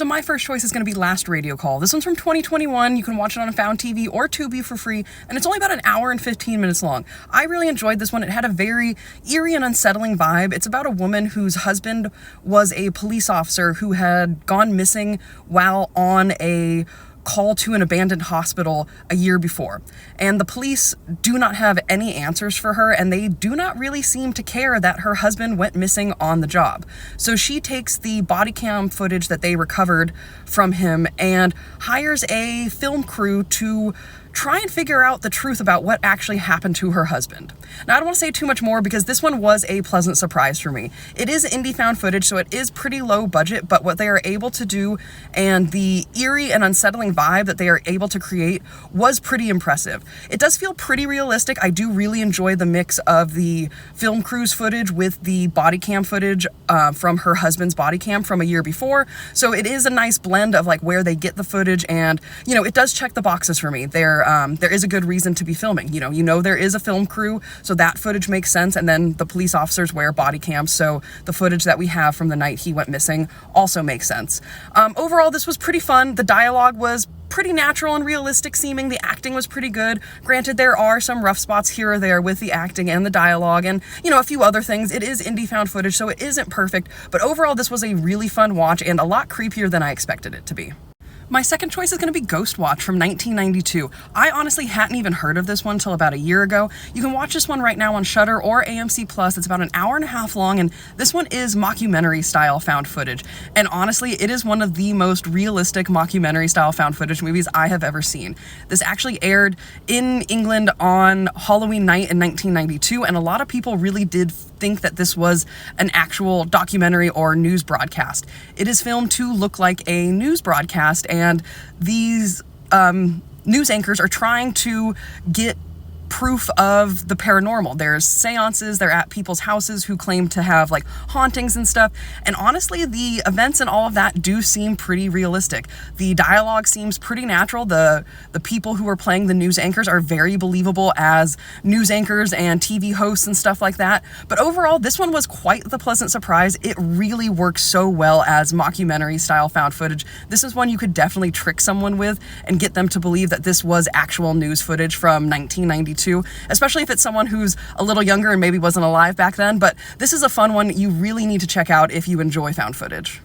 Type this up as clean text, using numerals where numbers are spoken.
So my first choice is going to be Last Radio Call. This one's from 2021. You can watch it on Found TV or Tubi for free, and it's only about an hour and 15 minutes long. I really enjoyed this one. It had a very eerie and unsettling vibe. It's about a woman whose husband was a police officer who had gone missing while on a call to an abandoned hospital a year before. And the police do not have any answers for her, and they do not really seem to care that her husband went missing on the job. So she takes the body cam footage that they recovered from him and hires a film crew to try and figure out the truth about what actually happened to her husband. Now, I don't want to say too much more because this one was a pleasant surprise for me. It is indie found footage, so it is pretty low budget, but what they are able to do and the eerie and unsettling vibe that they are able to create was pretty impressive. It does feel pretty realistic. I do really enjoy the mix of the film crew's footage with the body cam footage from her husband's body cam from a year before. So it is a nice blend of like where they get the footage, and it does check the boxes for me. There is a good reason to be filming. There is a film crew, so that footage makes sense, and then the police officers wear body cams, so the footage that we have from the night he went missing also makes sense. Overall, this was pretty fun. The dialogue was pretty natural and realistic seeming. The acting was pretty good. Granted, there are some rough spots here or there with the acting and the dialogue and, a few other things. It is indie found footage, so it isn't perfect, but overall, this was a really fun watch and a lot creepier than I expected it to be. My second choice is going to be Ghostwatch from 1992. I honestly hadn't even heard of this one until about a year ago. You can watch this one right now on Shudder or AMC Plus. It's about an hour and a half long, and this one is mockumentary style found footage. And honestly, it is one of the most realistic mockumentary style found footage movies I have ever seen. This actually aired in England on Halloween night in 1992, and a lot of people really did think that this was an actual documentary or news broadcast. It is filmed to look like a news broadcast, and these news anchors are trying to get proof of the paranormal. There's seances, they're at people's houses who claim to have like hauntings and stuff, and honestly the events and all of that do seem pretty realistic. The dialogue seems pretty natural. The people who are playing the news anchors are very believable as news anchors and TV hosts and stuff like that. But overall, this one was quite the pleasant surprise. It really works so well as mockumentary style found footage. This is one you could definitely trick someone with and get them to believe that this was actual news footage from 1992, especially if it's someone who's a little younger and maybe wasn't alive back then. But this is a fun one you really need to check out if you enjoy found footage.